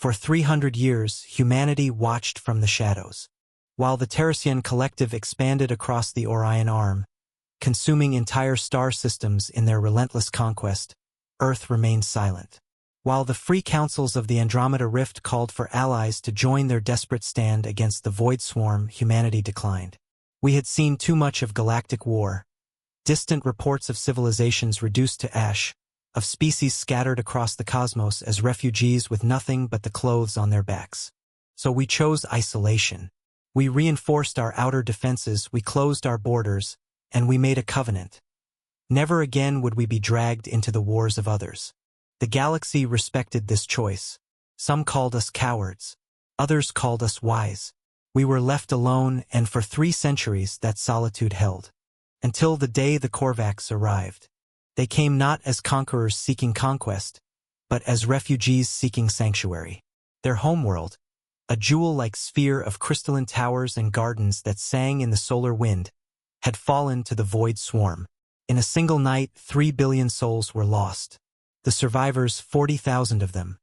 For 300 years, humanity watched from the shadows. While the Terracian Collective expanded across the Orion Arm, consuming entire star systems in their relentless conquest, Earth remained silent. While the free councils of the Andromeda Rift called for allies to join their desperate stand against the Void Swarm, humanity declined. We had seen too much of galactic war, distant reports of civilizations reduced to ash, of species scattered across the cosmos as refugees with nothing but the clothes on their backs. So we chose isolation. We reinforced our outer defenses, we closed our borders, and we made a covenant. Never again would we be dragged into the wars of others. The galaxy respected this choice. Some called us cowards. Others called us wise. We were left alone, and for 3 centuries that solitude held. Until the day the Korvax arrived. They came not as conquerors seeking conquest, but as refugees seeking sanctuary. Their homeworld, a jewel-like sphere of crystalline towers and gardens that sang in the solar wind, had fallen to the Void Swarm. In a single night, 3 billion souls were lost. The survivors, 40,000 of them,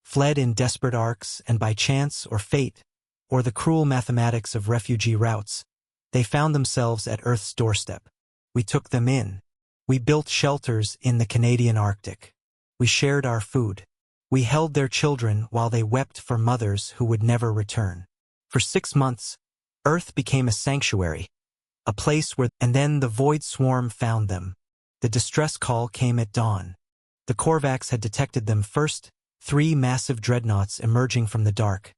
fled in desperate arcs, and by chance or fate, or the cruel mathematics of refugee routes, they found themselves at Earth's doorstep. We took them in. We built shelters in the Canadian Arctic. We shared our food. We held their children while they wept for mothers who would never return. For 6 months, Earth became a sanctuary, a place where, and then the Void Swarm found them. The distress call came at dawn. The Korvax had detected them first, 3 massive dreadnoughts emerging from the dark,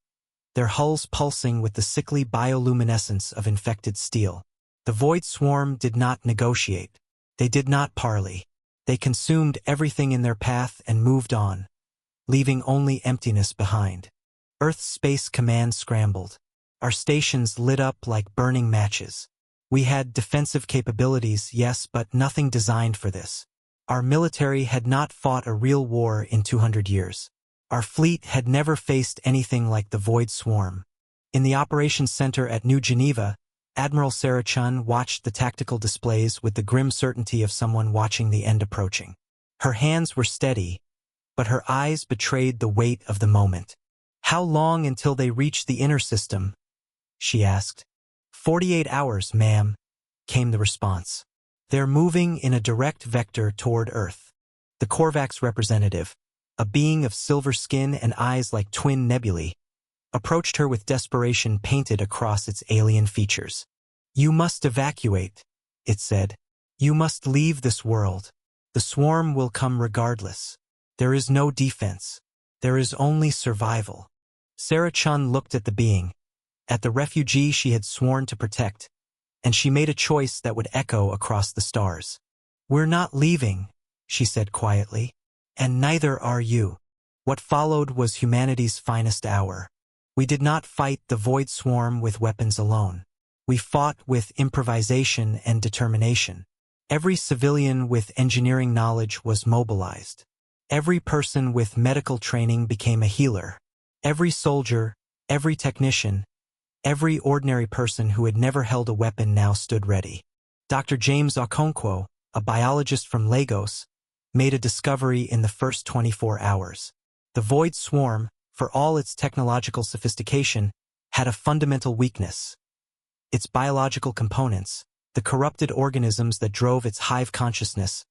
their hulls pulsing with the sickly bioluminescence of infected steel. The Void Swarm did not negotiate. They did not parley. They consumed everything in their path and moved on, leaving only emptiness behind. Earth's Space Command scrambled. Our stations lit up like burning matches. We had defensive capabilities, yes, but nothing designed for this. Our military had not fought a real war in 200 years. Our fleet had never faced anything like the Void Swarm. In the operations center at New Geneva, Admiral Sarah Chun watched the tactical displays with the grim certainty of someone watching the end approaching. Her hands were steady, but her eyes betrayed the weight of the moment. "How long until they reach the inner system?" she asked. 48 hours, ma'am," came the response. "They're moving in a direct vector toward Earth." The Korvax representative, a being of silver skin and eyes like twin nebulae, approached her with desperation painted across its alien features. "You must evacuate," it said. "You must leave this world. The swarm will come regardless. There is no defense. There is only survival." Sarah Chun looked at the being, at the refugee she had sworn to protect, and she made a choice that would echo across the stars. "We're not leaving," she said quietly, "and neither are you." What followed was humanity's finest hour. We did not fight the Void Swarm with weapons alone. We fought with improvisation and determination. Every civilian with engineering knowledge was mobilized. Every person with medical training became a healer. Every soldier, every technician, every ordinary person who had never held a weapon now stood ready. Dr. James Okonkwo, a biologist from Lagos, made a discovery in the first 24 hours. The Void Swarm, for all its technological sophistication, had a fundamental weakness. Its biological components, the corrupted organisms that drove its hive consciousness,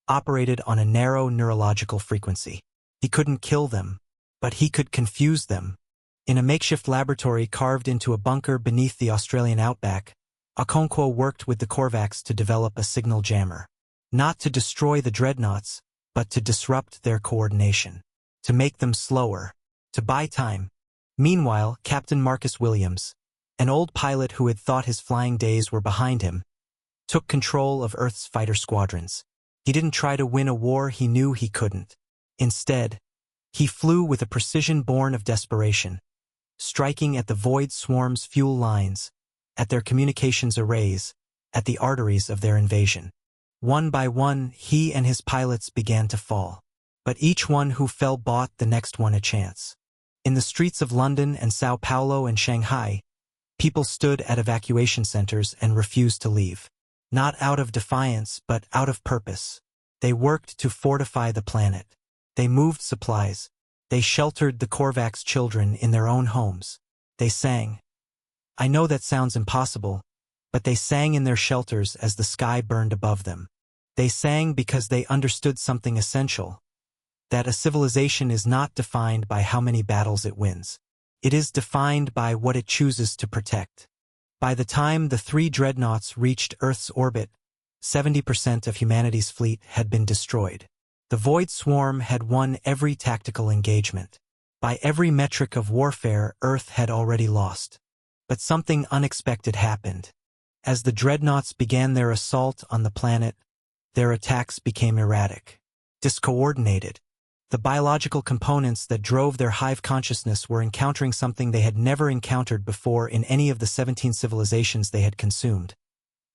operated on a narrow neurological frequency. He couldn't kill them, but he could confuse them. In a makeshift laboratory carved into a bunker beneath the Australian outback, Okonkwo worked with the Korvax to develop a signal jammer. Not to destroy the dreadnoughts, but to disrupt their coordination. To make them slower. To buy time. Meanwhile, Captain Marcus Williams, an old pilot who had thought his flying days were behind him, took control of Earth's fighter squadrons. He didn't try to win a war he knew he couldn't. Instead, he flew with a precision born of desperation, striking at the Void Swarm's fuel lines, at their communications arrays, at the arteries of their invasion. One by one, he and his pilots began to fall. But each one who fell bought the next one a chance. In the streets of London and Sao Paulo and Shanghai, people stood at evacuation centers and refused to leave. Not out of defiance, but out of purpose. They worked to fortify the planet. They moved supplies. They sheltered the Korvax children in their own homes. They sang. I know that sounds impossible, but they sang in their shelters as the sky burned above them. They sang because they understood something essential, that a civilization is not defined by how many battles it wins. It is defined by what it chooses to protect. By the time the 3 dreadnoughts reached Earth's orbit, 70% of humanity's fleet had been destroyed. The Void Swarm had won every tactical engagement. By every metric of warfare, Earth had already lost. But something unexpected happened. As the dreadnoughts began their assault on the planet, their attacks became erratic, discoordinated. The biological components that drove their hive consciousness were encountering something they had never encountered before in any of the 17 civilizations they had consumed.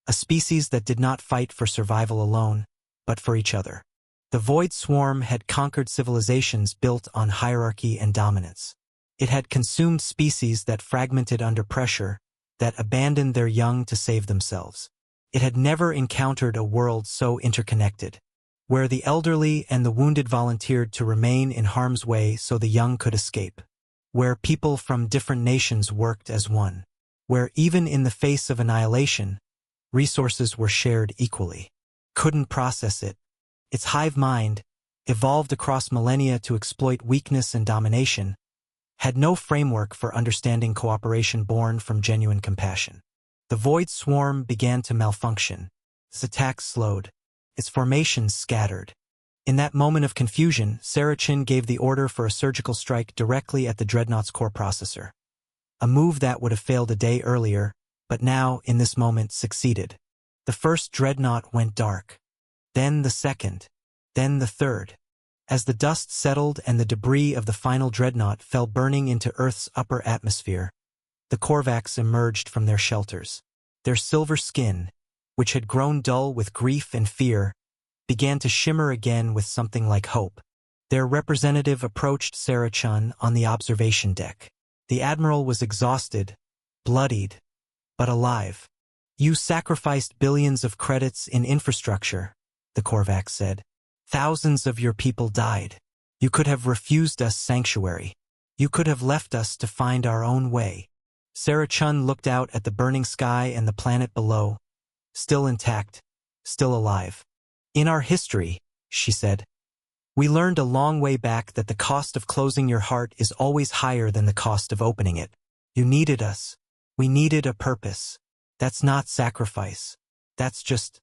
A species that did not fight for survival alone, but for each other. The Void Swarm had conquered civilizations built on hierarchy and dominance. It had consumed species that fragmented under pressure, that abandoned their young to save themselves. It had never encountered a world so interconnected, where the elderly and the wounded volunteered to remain in harm's way so the young could escape, where people from different nations worked as one, where even in the face of annihilation, resources were shared equally. Couldn't process it. Its hive mind, evolved across millennia to exploit weakness and domination, had no framework for understanding cooperation born from genuine compassion. The Void Swarm began to malfunction. Its attacks slowed. Its formations scattered. In that moment of confusion, Sarachin gave the order for a surgical strike directly at the Dreadnought's core processor. A move that would have failed a day earlier, but now, in this moment, succeeded. The first Dreadnought went dark. Then the second. Then the third. As the dust settled and the debris of the final Dreadnought fell burning into Earth's upper atmosphere, the Korvax emerged from their shelters. Their silver skin, which had grown dull with grief and fear, began to shimmer again with something like hope. Their representative approached Sarachin on the observation deck. The admiral was exhausted, bloodied, but alive. You sacrificed billions of credits in infrastructure, the Korvax said. Thousands of your people died. You could have refused us sanctuary. You could have left us to find our own way. Sarachin looked out at the burning sky and the planet below, still intact, still alive. In our history, she said, we learned a long way back that the cost of closing your heart is always higher than the cost of opening it. You needed us. We needed a purpose. That's not sacrifice. That's just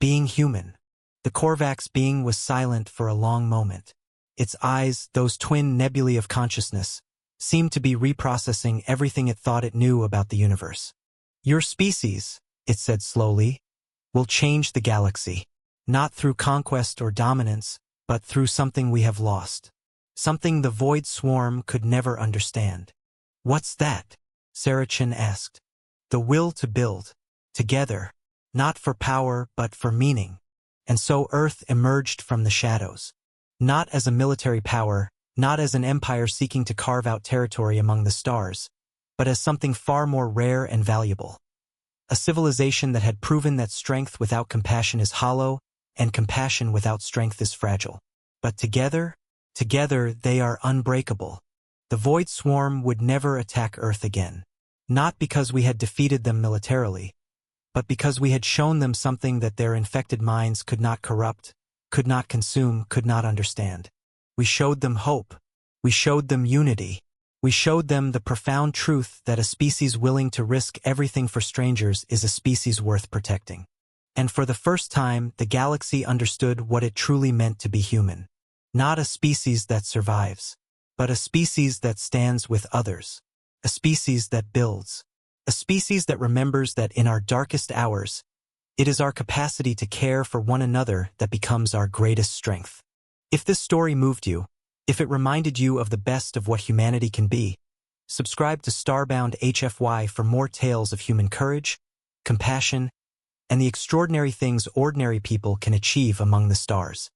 being human. The Korvax being was silent for a long moment. Its eyes, those twin nebulae of consciousness, seemed to be reprocessing everything it thought it knew about the universe. Your species, it said slowly, will change the galaxy, not through conquest or dominance, but through something we have lost. Something the Void Swarm could never understand. What's that? Sarachin asked. The will to build, together, not for power but for meaning. And so Earth emerged from the shadows. Not as a military power, not as an empire seeking to carve out territory among the stars, but as something far more rare and valuable. A civilization that had proven that strength without compassion is hollow, and compassion without strength is fragile. But together they are unbreakable. The Void Swarm would never attack Earth again. Not because we had defeated them militarily, but because we had shown them something that their infected minds could not corrupt, could not consume, could not understand. We showed them hope. We showed them unity. We showed them the profound truth that a species willing to risk everything for strangers is a species worth protecting. And for the first time, the galaxy understood what it truly meant to be human. Not a species that survives, but a species that stands with others. A species that builds. A species that remembers that in our darkest hours, it is our capacity to care for one another that becomes our greatest strength. If this story moved you, if it reminded you of the best of what humanity can be, subscribe to Starbound HFY for more tales of human courage, compassion, and the extraordinary things ordinary people can achieve among the stars.